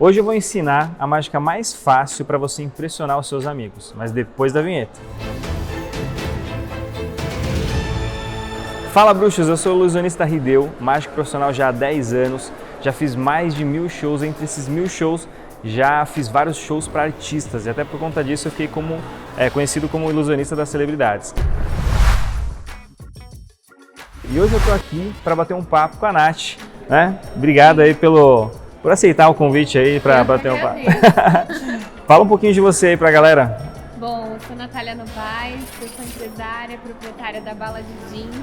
Hoje eu vou ensinar a mágica mais fácil para você impressionar os seus amigos, mas depois da vinheta. Fala bruxos, eu sou o ilusionista Rideu, mágico profissional já há 10 anos, já fiz mais de 1000 shows, entre esses 1000 shows já fiz vários shows para artistas e até por conta disso eu fiquei conhecido como ilusionista das celebridades. E hoje eu tô aqui para bater um papo com a Nath, né? Obrigado aí por aceitar o convite aí para bater um papo. Fala um pouquinho de você aí pra galera. Bom, eu sou Natália Novaes, eu sou empresária, proprietária da Bala de Jeans.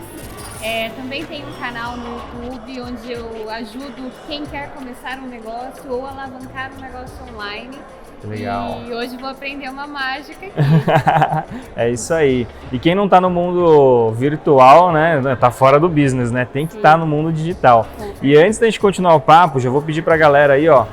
Também tenho um canal no YouTube onde eu ajudo quem quer começar um negócio ou alavancar um negócio online. Legal. E hoje vou aprender uma mágica aqui. É isso aí. E quem não tá no mundo virtual, né, tá fora do business, né? Tem que estar no mundo digital. E antes da gente continuar o papo, já vou pedir pra galera aí, ó,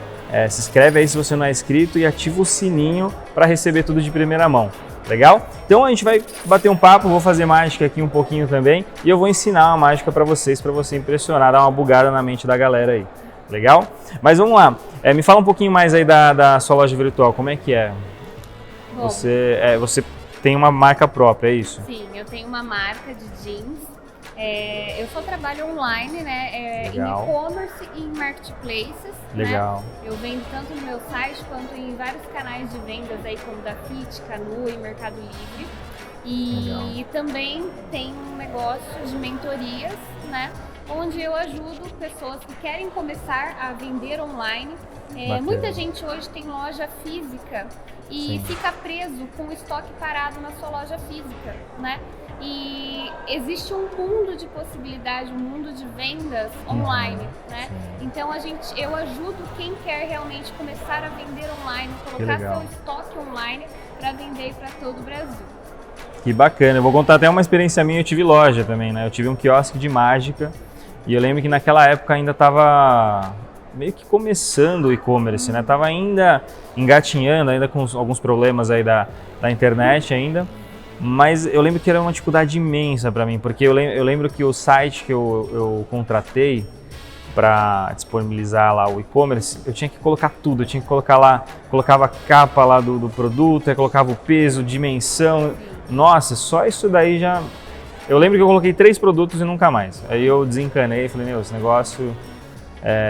se inscreve aí se você não é inscrito e ativa o sininho para receber tudo de primeira mão. Legal? Então a gente vai bater um papo, vou fazer mágica aqui um pouquinho também e eu vou ensinar uma mágica para você impressionar, dar uma bugada na mente da galera aí. Legal? Mas vamos lá, me fala um pouquinho mais aí da sua loja virtual, como é que é? Bom, você tem uma marca própria, é isso? Sim, eu tenho uma marca de jeans. Eu só trabalho online, né? Em e-commerce e em marketplaces. Legal. Né? Eu vendo tanto no meu site quanto em vários canais de vendas aí, como da Fit, Canu e Mercado Livre. E também tem um negócio de mentorias, né? Onde eu ajudo pessoas que querem começar a vender online. Muita gente hoje tem loja física e fica preso com o estoque parado na sua loja física, né? E existe um mundo de possibilidade, um mundo de vendas online, né? Então eu ajudo quem quer realmente começar a vender online, colocar seu estoque online para vender para todo o Brasil. Que bacana, eu vou contar até uma experiência minha, eu tive loja também, né? Eu tive um quiosque de mágica e eu lembro que naquela época ainda estava meio que começando o e-commerce, né? Tava ainda engatinhando, ainda com alguns problemas aí da internet ainda. Mas eu lembro que era uma dificuldade imensa para mim, porque eu lembro que o site que eu contratei para disponibilizar lá o e-commerce, eu tinha que colocar tudo, eu tinha que colocar lá, colocava a capa lá do produto, aí colocava o peso, dimensão, nossa, só isso daí já... Eu lembro que eu coloquei 3 produtos e nunca mais, aí eu desencanei e falei, meu, esse negócio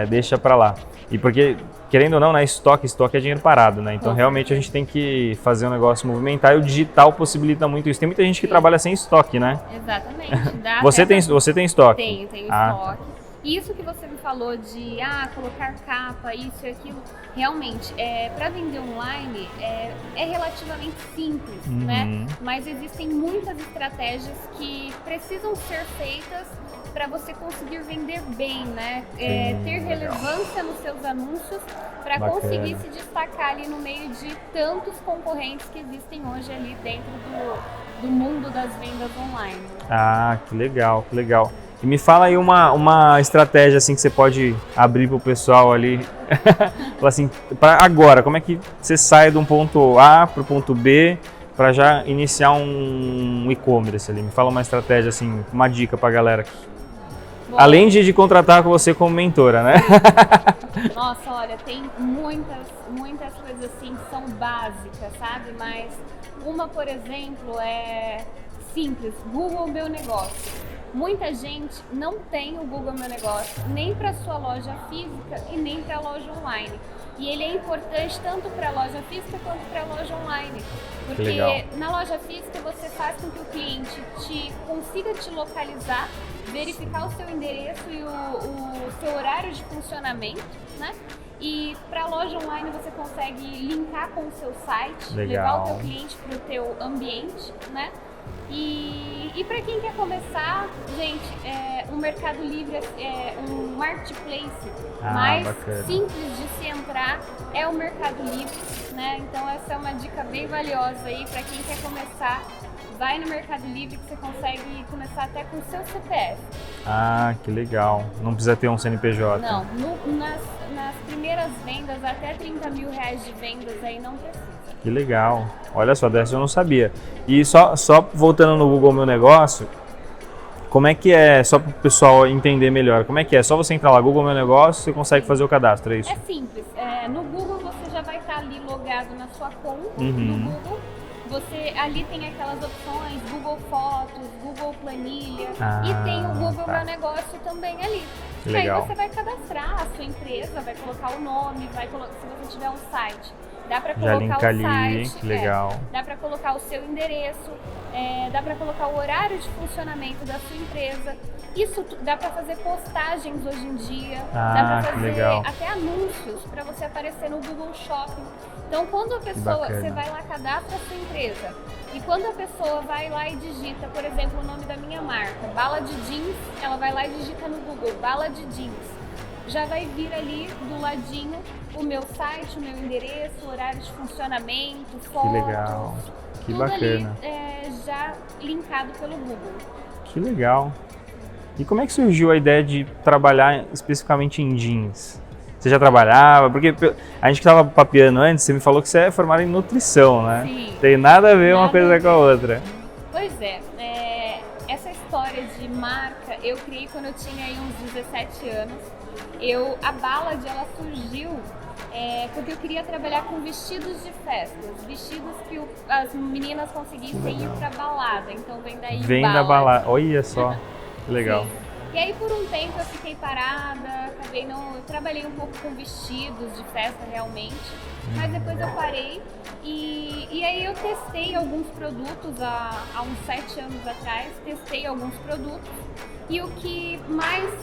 deixa para lá. E porque... Querendo ou não, né, estoque é dinheiro parado, né? Então realmente a gente tem que fazer o negócio movimentar e o digital possibilita muito isso. Tem muita gente que trabalha sem estoque, né? Exatamente. Você tem estoque? Tenho estoque. Isso que você me falou de colocar capa, isso e aquilo, realmente, para vender online é relativamente simples, né? Mas existem muitas estratégias que precisam ser feitas para você conseguir vender bem, né? Ter relevância nos seus anúncios para conseguir se destacar ali no meio de tantos concorrentes que existem hoje ali dentro do mundo das vendas online. Ah, que legal, que legal. E me fala aí uma estratégia assim que você pode abrir para o pessoal ali, assim, para agora, como é que você sai de um ponto A para o ponto B para já iniciar um e-commerce ali? Me fala uma estratégia assim, uma dica para a galera aqui. Bom, além de contratar com você como mentora, né? Nossa, olha, tem muitas coisas assim que são básicas, sabe? Mas uma, por exemplo, é simples, Google Meu Negócio. Muita gente não tem o Google Meu Negócio nem para sua loja física e nem para a loja online. E ele é importante tanto para a loja física quanto para a loja online. Porque na loja física você faz com que o cliente consiga te localizar, verificar o seu endereço e o seu horário de funcionamento, né? E para a loja online você consegue linkar com o seu site, levar o teu cliente para o teu ambiente, né? E para quem quer começar, gente, o Mercado Livre é um marketplace mais simples de se entrar, é o Mercado Livre, né? Então essa é uma dica bem valiosa aí para quem quer começar. Vai no Mercado Livre que você consegue começar até com o seu CPF. Ah, que legal. Não precisa ter um CNPJ. Não, nas primeiras vendas, até 30 mil reais de vendas aí não precisa. Que legal. Olha só, dessa eu não sabia. E só voltando no Google Meu Negócio, Como é que é, só para o pessoal entender melhor, como é que é? Só você entrar lá, Google Meu Negócio, você consegue fazer o cadastro, é isso? É simples. No Google você já vai estar ali logado na sua conta do Google. Você ali tem aquelas opções, Google Fotos, Google Planilha e tem o Google Meu Negócio também ali. Legal. E aí você vai cadastrar a sua empresa, vai colocar o nome, se você tiver um site, dá para colocar o site, legal. Dá para colocar o seu endereço, dá para colocar o horário de funcionamento da sua empresa. Isso dá para fazer postagens hoje em dia, dá para fazer até anúncios para você aparecer no Google Shopping. Então, quando a pessoa, você vai lá, cadastra a sua empresa, e quando a pessoa vai lá e digita, por exemplo, o nome da minha marca, Bala de Jeans, ela vai lá e digita no Google, Bala de Jeans. Já vai vir ali do ladinho o meu site, o meu endereço, o horário de funcionamento, fotos. Que legal, que tudo bacana. Ali já linkado pelo Google. Que legal. E como é que surgiu a ideia de trabalhar especificamente em jeans? Você já trabalhava? Porque a gente que estava papeando antes, você me falou que você é formada em nutrição, né? Sim. Tem nada a ver uma coisa com a outra. Pois é, essa história de marca eu criei quando eu tinha aí uns 17 anos. A Ballad, ela surgiu porque eu queria trabalhar com vestidos de festas, vestidos que as meninas conseguissem ir pra balada, então vem daí Vem Ballad. da balada, olha só, que legal. Sim. E aí por um tempo eu fiquei parada, eu trabalhei um pouco com vestidos de festa realmente, mas depois eu parei e aí eu testei alguns produtos há uns 7 anos atrás, testei alguns produtos e o que mais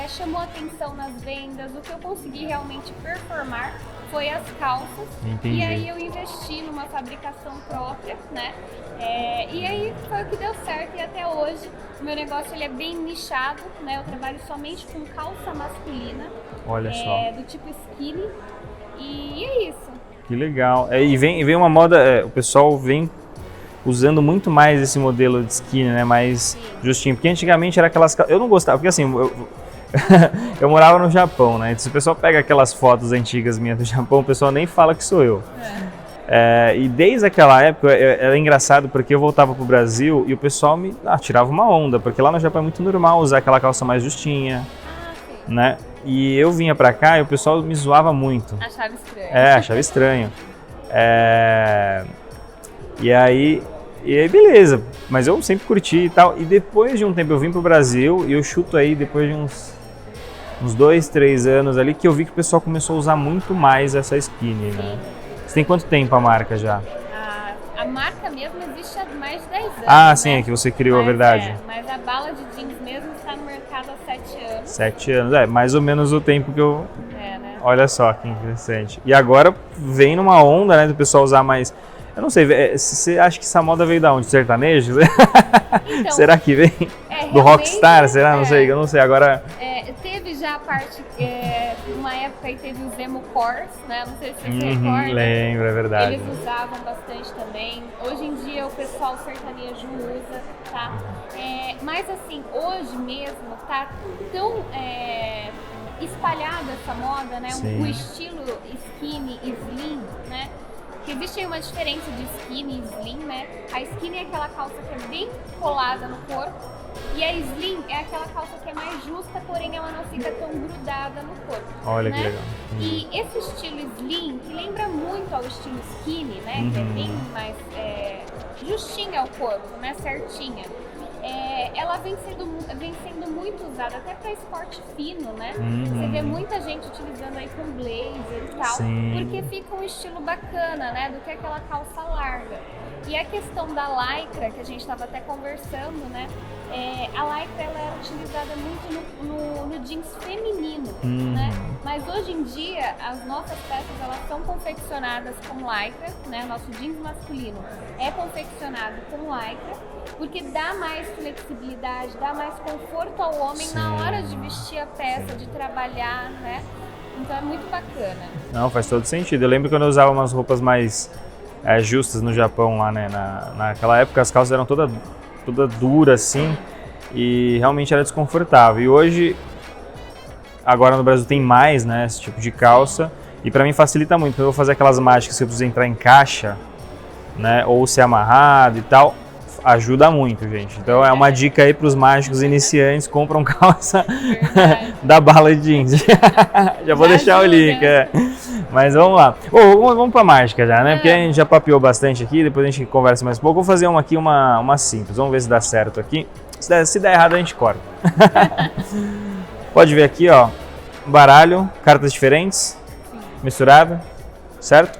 chamou atenção nas vendas, o que eu consegui realmente performar foi as calças. Entendi. E aí eu investi numa fabricação própria, né? E aí foi o que deu certo e até hoje o meu negócio ele é bem nichado, né? Eu trabalho somente com calça masculina. Olha só. Do tipo skinny e é isso. Que legal. E vem uma moda, o pessoal vem usando muito mais esse modelo de skinny, né? Mais justinho. Porque antigamente era aquelas... Eu não gostava, porque assim... Eu morava no Japão, né? Então, se o pessoal pega aquelas fotos antigas minhas do Japão, o pessoal nem fala que sou eu. E desde aquela época, era engraçado porque eu voltava pro Brasil e o pessoal me tirava uma onda, porque lá no Japão é muito normal usar aquela calça mais justinha, né? E eu vinha pra cá e o pessoal me zoava muito. Achava estranho. Achava estranho. E aí beleza, mas eu sempre curti e tal. E depois de um tempo eu vim pro Brasil e eu chuto aí, depois de uns 2, 3 anos ali, que eu vi que o pessoal começou a usar muito mais essa skinny, né? Você tem quanto tempo a marca já? A marca mesmo existe há mais de 10 anos. Sim, né? é que você criou, a verdade. Mas a Bala de Jeans mesmo está no mercado há 7 anos. 7 anos, mais ou menos o tempo que eu... Né? Olha só que interessante. E agora vem numa onda, né, do pessoal usar mais... Eu não sei, você acha que essa moda veio da onde? Sertanejo? Então, será que vem? Do Rockstar? Será? Não sei, eu não sei. Agora... teve já a parte, uma época aí teve os emo cores, né? Não sei se você recorda. Lembro, é verdade. Eles usavam bastante também. Hoje em dia o pessoal sertanejo usa, tá? Mas assim, hoje mesmo tá tão espalhada essa moda, né? O estilo skinny e slim, né? Que existe aí uma diferença de skinny e slim, né? A skinny é aquela calça que é bem colada no corpo e a slim é aquela calça que é mais justa, porém ela não fica tão grudada no corpo. Olha, né? que legal. E esse estilo slim, que lembra muito ao estilo skinny, né? Que é bem mais justinha ao corpo, né? Certinha. Ela vem sendo muito usada até para esporte fino, né? Você vê muita gente utilizando aí com blazer e tal, porque fica um estilo bacana, né? Do que aquela calça larga. E a questão da lycra, que a gente estava até conversando, né? A lycra ela era utilizada muito no jeans feminino, né? Mas hoje em dia as nossas peças elas são confeccionadas com lycra, né? Nosso jeans masculino é confeccionado com lycra, porque dá mais flexibilidade, dá mais conforto ao homem na hora de vestir a peça, de trabalhar, né? Então é muito bacana. Não, faz todo sentido. Eu lembro quando eu usava umas roupas mais justas no Japão lá, né? Naquela época as calças eram toda dura assim e realmente era desconfortável. E hoje, agora no Brasil tem mais, né? Esse tipo de calça e pra mim facilita muito. Quando eu vou fazer aquelas mágicas que eu preciso entrar em caixa, né? Ou ser amarrado e tal. ajuda muito, gente. Então é uma dica aí para os mágicos iniciantes, compram calça Verdade. da bala de jeans. Já vou Já deixar o ajuda. link. Mas vamos lá. Vamos para a mágica já, né? Porque a gente já papeou bastante aqui, depois a gente conversa mais um pouco. Vou fazer uma simples, vamos ver se dá certo aqui. Se der errado a gente corta. Pode ver aqui, ó, baralho, cartas diferentes, misturada, certo?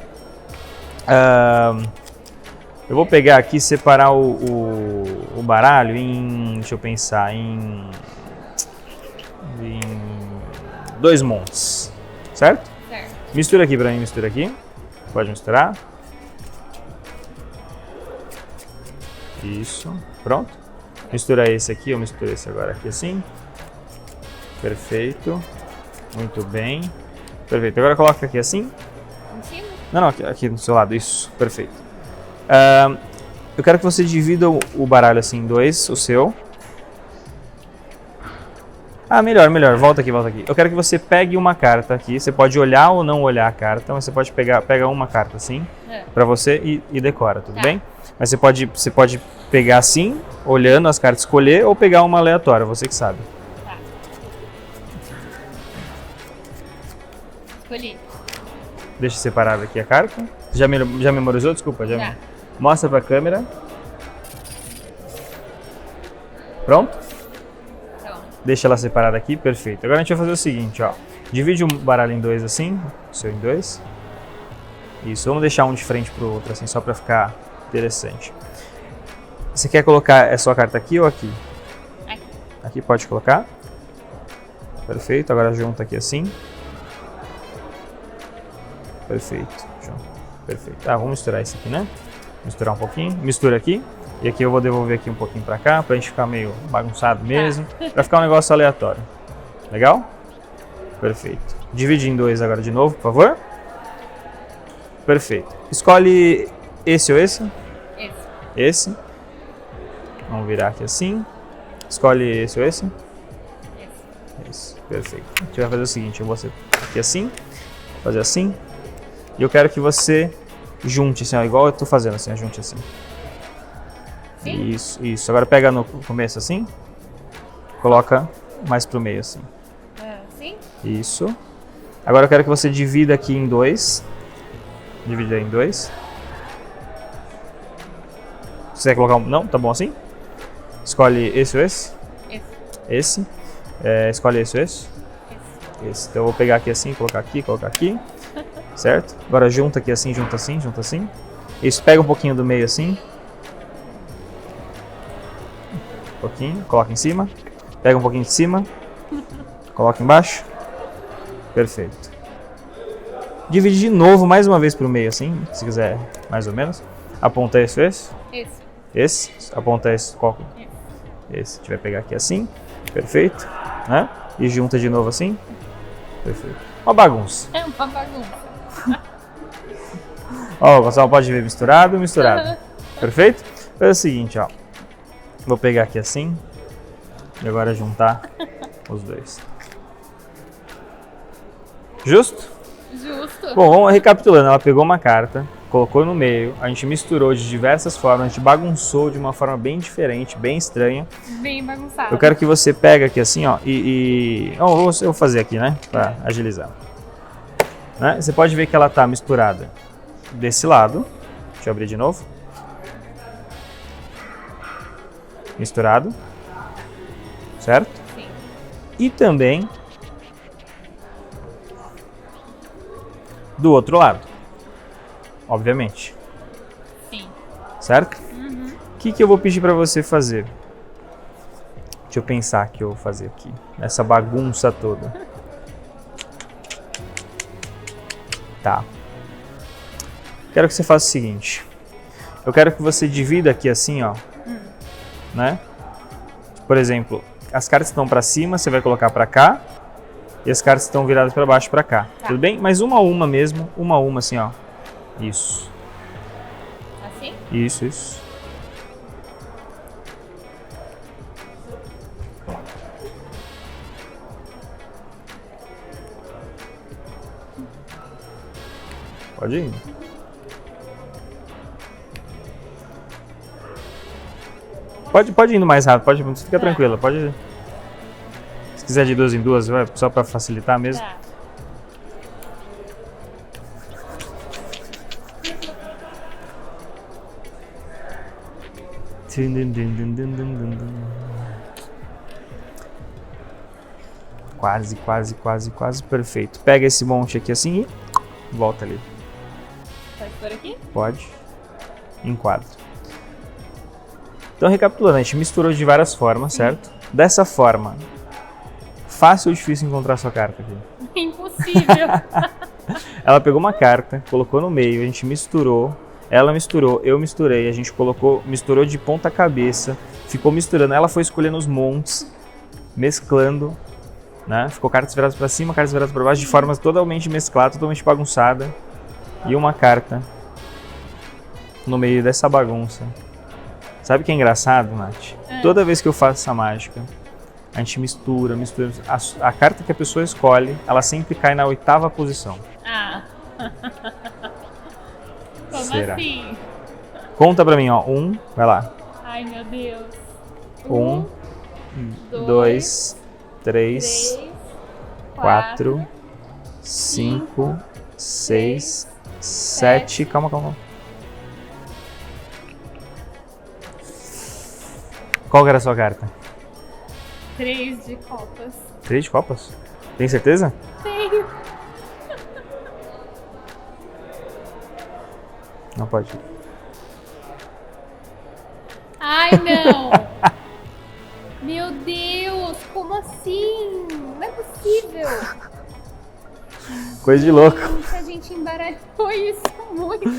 Eu vou pegar aqui e separar o baralho em, deixa eu pensar, em 2 montes, certo? Certo. Mistura aqui pra mim, mistura aqui. Pode misturar. Isso, pronto. Mistura esse aqui, eu misturo esse agora aqui assim. Perfeito. Muito bem. Perfeito. Agora coloca aqui assim. Em cima? Não, aqui do seu lado. Isso. Perfeito. Eu quero que você divida o baralho assim em 2, o seu. Melhor. Volta aqui. Eu quero que você pegue uma carta aqui. Você pode olhar ou não olhar a carta, mas você pode pega uma carta assim pra você e decora, tudo bem? Mas você pode pegar assim, olhando as cartas, escolher ou pegar uma aleatória, você que sabe. Tá. Escolhi. Deixa separada aqui a carta. Já memorizou? Desculpa. Já. Mostra pra câmera. Pronto? Pronto. Deixa ela separada aqui, perfeito. Agora a gente vai fazer o seguinte, ó. Divide o baralho em 2 assim, o seu em 2. Isso, vamos deixar um de frente pro outro assim, só pra ficar interessante. Você quer colocar a sua carta aqui ou aqui? Aqui. Aqui pode colocar. Perfeito, agora junta aqui assim. Perfeito, perfeito. Vamos misturar isso aqui, né? Misturar um pouquinho, mistura aqui. E aqui eu vou devolver aqui um pouquinho pra cá, pra gente ficar meio bagunçado mesmo. Pra ficar um negócio aleatório. Legal? Perfeito. Divide em 2 agora de novo, por favor. Perfeito. Escolhe esse ou esse? Esse. Vamos virar aqui assim. Escolhe esse ou esse? Esse. Perfeito. A gente vai fazer o seguinte, eu vou aqui assim, fazer assim. E eu quero que você junte assim, ó, igual eu tô fazendo assim, junte assim. Sim? Isso. Agora pega no começo assim, coloca mais pro meio assim. Assim? Isso. Agora eu quero que você divida aqui em 2. Divide aí em 2. Você quer colocar um... Não? Tá bom assim? Escolhe esse ou esse? Esse. Escolhe esse ou esse? Esse. Então eu vou pegar aqui assim, colocar aqui. Certo? Agora junta aqui assim, junta assim. Isso, pega um pouquinho do meio assim. Um pouquinho, coloca em cima. Pega um pouquinho de cima. Coloca embaixo. Perfeito. Divide de novo, mais uma vez pro meio assim, se quiser, mais ou menos. Aponta esse ou esse? Esse. Aponta esse, qual? Esse. A gente vai pegar aqui assim. Perfeito. Né? E junta de novo assim. Perfeito. Uma bagunça. É uma bagunça. Ó, o pessoal pode ver misturado. Perfeito? Faz o seguinte, ó. Vou pegar aqui assim. E agora juntar os dois. Justo? Justo. Bom, vamos recapitulando. Ela pegou uma carta, colocou no meio, a gente misturou de diversas formas, a gente bagunçou de uma forma bem diferente, bem estranha. Bem bagunçado. Eu quero que você pegue aqui assim, ó, eu vou fazer aqui, né, pra agilizar. Né? Você pode ver que ela tá misturada desse lado. Deixa eu abrir de novo. Misturado. Certo? Sim. E também do outro lado, obviamente. Sim. Certo? O que eu vou pedir para você fazer? Deixa eu pensar o que eu vou fazer aqui, nessa bagunça toda. Tá. Quero que você faça o seguinte. Eu quero que você divida aqui assim, ó. Né? Por exemplo, as cartas estão para cima, você vai colocar para cá. E as cartas estão viradas para baixo, para cá. Tá. Tudo bem? Mas uma a uma mesmo. Uma a uma assim, ó. Isso. Assim? Isso. Pode ir. Pode ir indo mais rápido, fica Tá. tranquila, pode ir. Se quiser de 2 em 2, vai, só pra facilitar mesmo. Tá. Quase perfeito. Pega esse monte aqui assim e volta ali. Pode por aqui? Pode. Enquadra. Então, recapitulando, a gente misturou de várias formas, certo? Dessa forma, fácil ou difícil encontrar sua carta aqui? Impossível. Ela pegou uma carta, colocou no meio, a gente misturou. Ela misturou, eu misturei, a gente misturou de ponta cabeça, ficou misturando. Ela foi escolhendo os montes, mesclando, né? Ficou cartas viradas para cima, cartas viradas para baixo, de forma totalmente mesclada, totalmente bagunçada. E uma carta no meio dessa bagunça. Sabe o que é engraçado, Nath? Toda vez que eu faço essa mágica, a gente mistura. A carta que a pessoa escolhe, ela sempre cai na 8ª posição. Ah. Como Será? assim? Conta pra mim, ó. 1, vai lá. Ai, meu Deus. 1, 2, 3, 4, 5, 6, 7. Calma. Qual que era a sua carta? 3 de copas. 3 de copas? Tem certeza? Tenho. Não pode. Ai, não. Meu Deus, como assim? Não é possível. Coisa de louco. Gente, a gente embaralhou isso muito.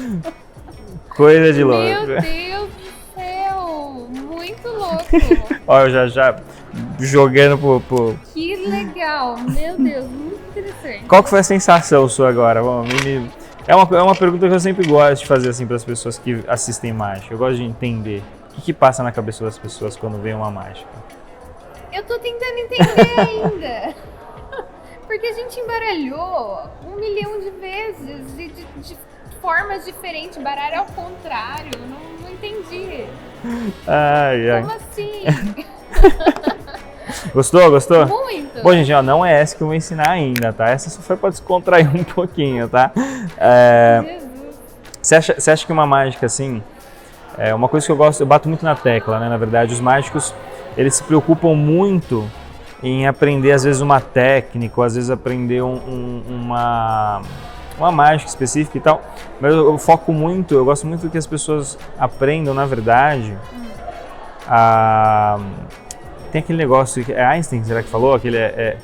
Coisa de louco. Meu Deus do céu. Muito louco. Ó, eu já jogando pro... Que legal. Meu Deus, muito interessante. Qual que foi a sensação sua agora? Bom, é uma pergunta que eu sempre gosto de fazer assim para as pessoas que assistem mágica. Eu gosto de entender o que passa na cabeça das pessoas quando vem uma mágica. Eu tô tentando entender ainda. Porque a gente embaralhou 1 milhão de vezes e de formas diferentes. Baralho ao contrário. Não entendi. Ai. Como assim? Gostou? Muito. Bom, gente, ó, não é essa que eu vou ensinar ainda, tá? Essa só foi para descontrair um pouquinho, tá? Jesus. Você acha que uma mágica assim, uma coisa que eu bato muito na tecla, né? Na verdade, os mágicos, eles se preocupam muito em aprender, às vezes, uma técnica, ou às vezes aprender uma mágica específica e tal. Mas eu gosto muito que as pessoas aprendam, na verdade, tem aquele negócio, é Einstein, será que falou? Aquele é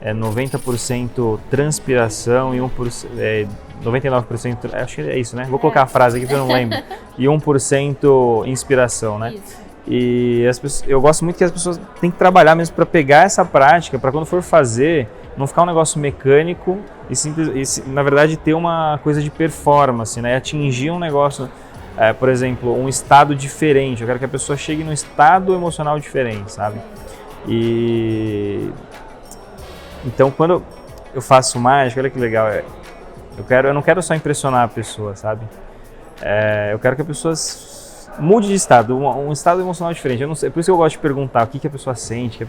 90% transpiração e 99%, acho que é isso, né? Vou colocar a frase aqui porque eu não lembro. E 1% inspiração, né? Isso. E eu gosto muito que as pessoas têm que trabalhar mesmo para pegar essa prática, para quando for fazer, não ficar um negócio mecânico e na verdade ter uma coisa de performance, né? Atingir um negócio, por exemplo, um estado diferente. Eu quero que a pessoa chegue num estado emocional diferente, sabe? E então quando eu faço mágica, olha que legal, eu não quero só impressionar a pessoa, sabe? Eu quero que a pessoa mude de estado, um estado emocional diferente. Eu não sei, por isso que eu gosto de perguntar o que a pessoa sente,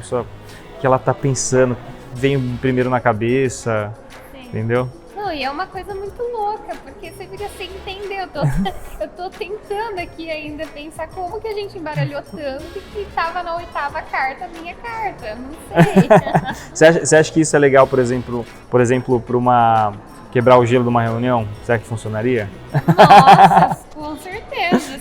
que ela tá pensando, vem primeiro na cabeça, Sim. entendeu? Não, e é uma coisa muito louca, porque você fica sem entender. Eu tô tentando aqui ainda pensar como que a gente embaralhou tanto que tava na 8ª carta, a minha carta. Não sei. Você acha que isso é legal, por exemplo, para quebrar o gelo de uma reunião? Será que funcionaria? Nossa, com certeza.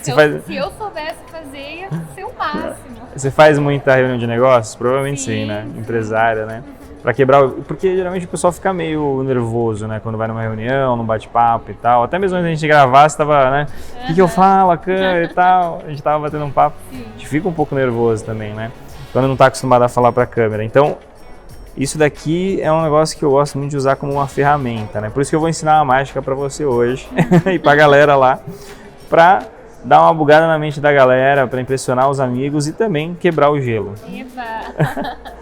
Você Se eu soubesse fazer, ia ser o máximo. Você faz muita reunião de negócios? Provavelmente sim, né? Sim. Empresária, né? Pra quebrar, porque geralmente o pessoal fica meio nervoso, né? Quando vai numa reunião, num bate-papo e tal. Até mesmo antes da gente gravar, você tava, né? O que eu falo, a câmera e tal. A gente tava batendo um papo. Sim. A gente fica um pouco nervoso também, né? Quando não tá acostumado a falar pra câmera. Então, isso daqui é um negócio que eu gosto muito de usar como uma ferramenta, né? Por isso que eu vou ensinar uma mágica pra você hoje e pra galera lá, pra dar uma bugada na mente da galera, pra impressionar os amigos e também quebrar o gelo. Eba!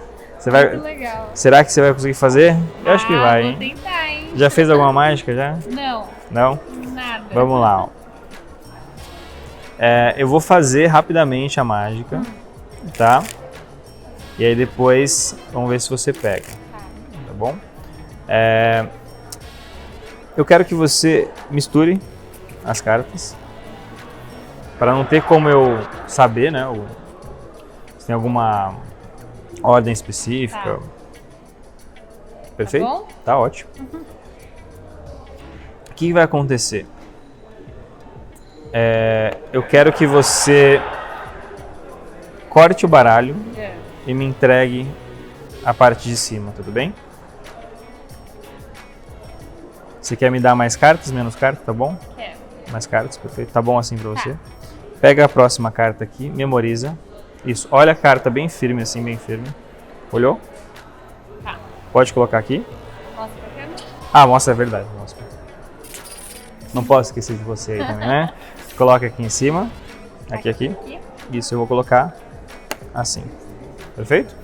Muito legal. Será que você vai conseguir fazer? Eu acho que vai, Vou hein? tentar, hein? Já fez alguma mágica já? Não, Não? nada. Vamos lá, ó. eu vou fazer rapidamente a mágica, tá? E aí depois vamos ver se você pega, tá bom? Eu quero que você misture as cartas, para não ter como eu saber, né? Se tem alguma ordem específica. Tá. Perfeito? Tá bom? Tá ótimo. O que vai acontecer? Eu quero que você corte o baralho e me entregue a parte de cima, tudo bem? Você quer me dar mais cartas, menos cartas, tá bom? Quero. Mais cartas, perfeito. Tá bom assim pra você? Pega a próxima carta aqui, memoriza. Isso, olha a carta bem firme assim, bem firme. Olhou? Tá. Pode colocar aqui. Mostra pra câmera. Ah, mostra, é verdade. Mostra. Não posso esquecer de você aí também, né? Coloca aqui em cima. Aqui. Isso, eu vou colocar assim. Perfeito?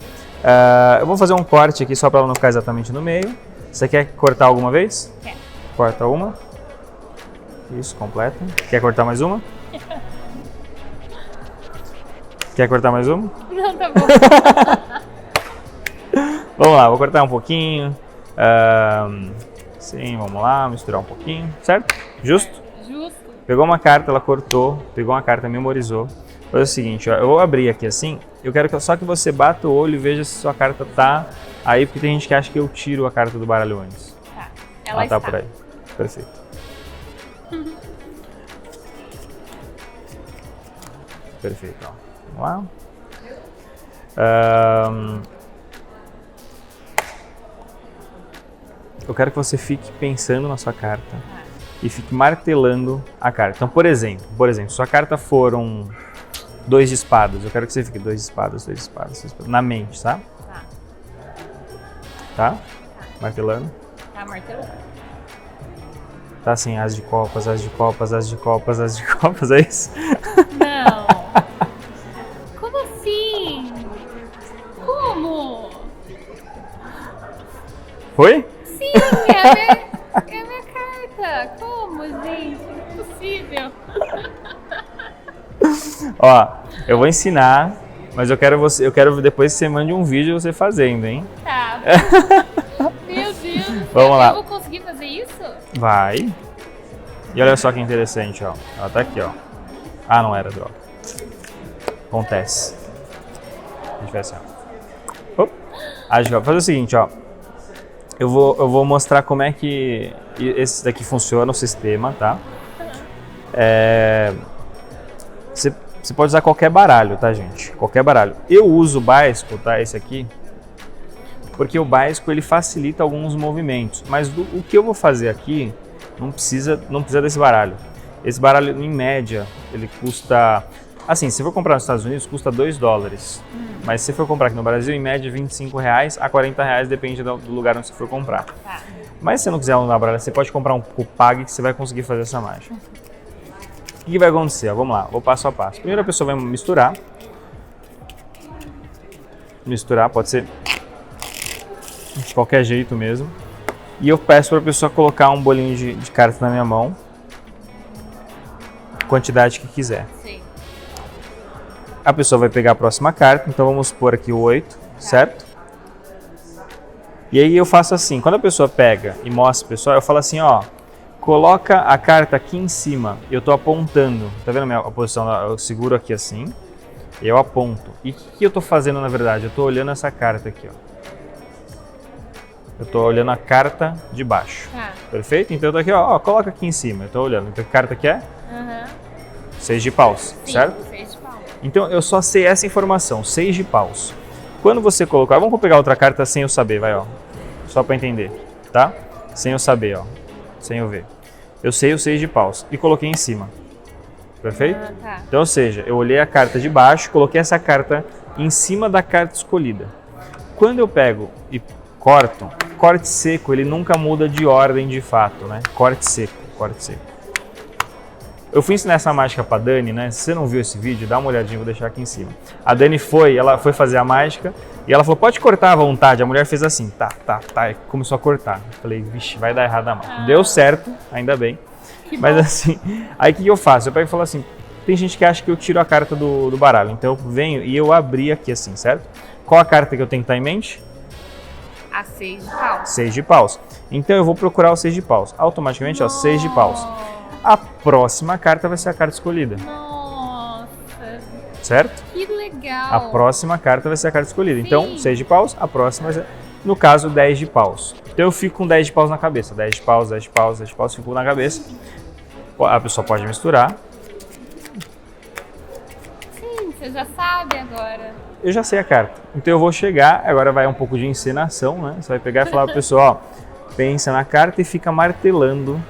Eu vou fazer um corte aqui só para ela não ficar exatamente no meio. Você quer cortar alguma vez? Quero. Corta uma. Isso, completa. Quer cortar mais uma? Quer cortar mais uma? Não, tá bom. Vamos lá, vou cortar um pouquinho. Sim, vamos lá, misturar um pouquinho, certo? Justo? Justo. Pegou uma carta, ela cortou, pegou uma carta, memorizou. Faz o seguinte, ó, eu vou abrir aqui assim, eu quero só que você bata o olho e veja se sua carta tá aí, porque tem gente que acha que eu tiro a carta do baralho antes. Tá. Ela tá está. por aí. Perfeito. Perfeito, ó. Vamos lá. Eu quero que você fique pensando na sua carta e fique martelando a carta. Então, por exemplo, sua carta foram 2 de espadas. Eu quero que você fique 2 de espadas, 2 de espadas, 2 de espadas, na mente, tá? Tá? Martelando. Tá martelando. Tá assim, as de copas, as de copas, as de copas, as de copas, é isso? Não. Como assim? Como? Foi? Sim, é a minha carta. Como, gente? Impossível. Ó, eu vou ensinar, mas eu quero depois que você mande um vídeo você fazendo, hein? Tá. Meu Deus. Vamos lá. Eu vou conseguir fazer isso? Vai. E olha só que interessante, ó. Ela tá aqui, ó. Ah, não era, droga. Acontece. A gente vai assim, ó. A gente vai fazer o seguinte, ó. Eu vou mostrar como é que esse daqui funciona, o sistema, tá? Você pode usar qualquer baralho, tá, gente? Qualquer baralho. Eu uso o Baisco, tá? Esse aqui. Porque o Baisco, ele facilita alguns movimentos. Mas o que eu vou fazer aqui, não precisa desse baralho. Esse baralho, em média, ele custa... Assim, se for comprar nos Estados Unidos, custa $2. Mas se for comprar aqui no Brasil, em média, R$25 a R$40, depende do lugar onde você for comprar. Tá. Mas se você não quiser um baralho, você pode comprar um Copag que você vai conseguir fazer essa mágica. O que vai acontecer? Vamos lá, vou passo a passo. Primeiro a pessoa vai misturar. Misturar, pode ser de qualquer jeito mesmo. E eu peço para a pessoa colocar um bolinho de cartas na minha mão. Quantidade que quiser. Sim. A pessoa vai pegar a próxima carta, então vamos pôr aqui o 8, certo? E aí eu faço assim, quando a pessoa pega e mostra pro pessoal, eu falo assim, ó, coloca a carta aqui em cima, eu tô apontando, tá vendo a minha posição? Eu seguro aqui assim, e eu aponto. E o que eu tô fazendo na verdade? Eu tô olhando essa carta aqui, ó. Eu tô olhando a carta de baixo, perfeito? Então eu tô aqui, ó, coloca aqui em cima, eu tô olhando. Então que carta que é? 6 de paus, Sim, certo? 6 de paus. Então eu só sei essa informação, 6 de paus. Quando você colocar, vamos pegar outra carta sem eu saber, vai, ó. Só para entender, tá? Sem eu saber, ó. Sem eu ver. Eu sei o 6 de paus e coloquei em cima. Perfeito? Tá. Então, ou seja, eu olhei a carta de baixo, coloquei essa carta em cima da carta escolhida. Quando eu pego e corto, corte seco, ele nunca muda de ordem de fato, né? Corte seco, corte seco. Eu fui ensinar essa mágica pra Dani, né? Se você não viu esse vídeo, dá uma olhadinha, vou deixar aqui em cima. A Dani ela foi fazer a mágica e ela falou, pode cortar à vontade. A mulher fez assim, tá, e começou a cortar. Eu falei, vixe, vai dar errado a mágica. Deu certo, ainda bem. Mas assim, aí o que eu faço? Eu pego e falo assim, Tem gente que acha que eu tiro a carta do baralho, então eu venho e eu abri aqui assim, certo? Qual a carta que eu tenho que estar em mente? A 6 de paus. 6 de paus. Então eu vou procurar o 6 de paus. Automaticamente, ó, 6 de paus. A próxima carta vai ser a carta escolhida. Nossa, Certo? que legal. A próxima carta vai ser a carta escolhida. Sim. Então, 6 de paus, a próxima vai ser, no caso, 10 de paus. Então eu fico com 10 de paus na cabeça. 10 de paus, 10 de paus, 10 de paus, fico na cabeça. A pessoa pode misturar. Sim, você já sabe agora. Eu já sei a carta. Então eu vou chegar, agora vai um pouco de encenação, né? Você vai pegar e falar pro pessoal, ó, pensa na carta e fica martelando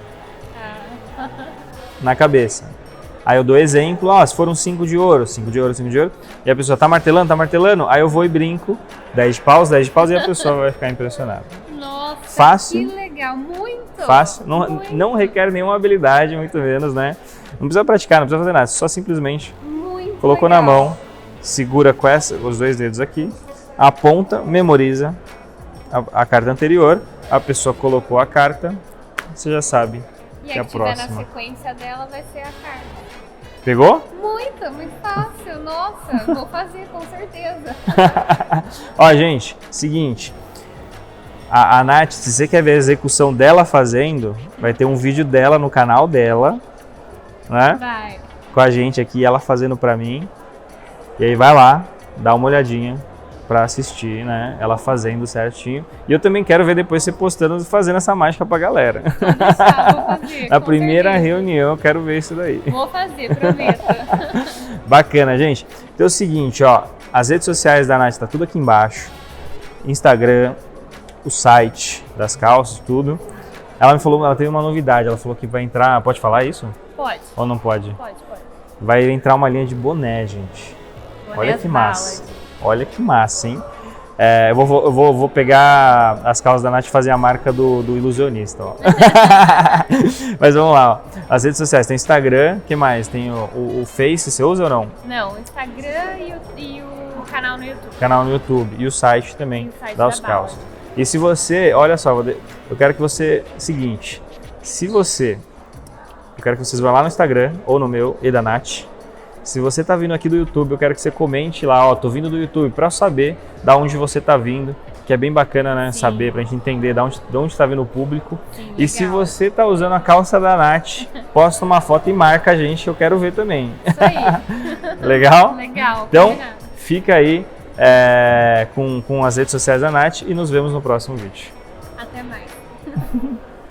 na cabeça. Aí eu dou exemplo, ó, se for um 5 de ouro, 5 de ouro, 5 de ouro, e a pessoa tá martelando, aí eu vou e brinco, 10 de paus, e a pessoa vai ficar impressionada. Nossa, Fácil. que legal, muito. Fácil, muito. não requer nenhuma habilidade, muito menos, né? Não precisa praticar, não precisa fazer nada, só simplesmente Muito colocou legal. na mão, segura com os dois dedos aqui, aponta, memoriza a carta anterior, a pessoa colocou a carta, você já sabe E que a a que tiver na próxima. sequência dela vai ser a carta. Pegou? Muito fácil. Nossa, vou fazer com certeza. Ó, gente, seguinte, a Nath, se você quer ver a execução dela fazendo, vai ter um vídeo dela no canal dela, né? Vai. Com a gente aqui, ela fazendo pra mim. E aí vai lá, dá uma olhadinha pra assistir, né? Ela fazendo certinho. E eu também quero ver depois você postando, fazendo essa mágica pra galera. Vou deixar, vou fazer. Na com primeira certeza. reunião, eu quero ver isso daí. Vou fazer, prometo. Bacana, gente. Então é o seguinte, ó. As redes sociais da Nath tá tudo aqui embaixo. Instagram, o site das calças, tudo. Ela me falou, ela teve uma novidade. Ela falou que vai entrar, pode falar isso? Pode. Ou não pode? Pode. Vai entrar uma linha de boné, gente. Olha Bonés que massa. balas. Olha que massa, hein? Eu vou pegar as calças da Nath e fazer a marca do ilusionista, ó. Mas vamos lá, ó. As redes sociais, tem Instagram, o que mais? Tem o Face, você usa ou não? Não, o Instagram e o canal no YouTube. Canal no YouTube e o site também, E o site das da calças. Bala. E se você, olha só, eu quero que você, seguinte, eu quero que vocês vão lá no Instagram ou no meu e da Nath. Se você tá vindo aqui do YouTube, eu quero que você comente lá, ó, tô vindo do YouTube, pra eu saber da onde você tá vindo, que é bem bacana, né, Sim. saber, pra gente entender de onde tá vindo o público. Sim, E se legal. você tá usando a calça da Nath, posta uma foto e marca a gente, eu quero ver também. Isso aí. Legal? Legal. Então, combinado. fica aí com as redes sociais da Nath e nos vemos no próximo vídeo. Até mais.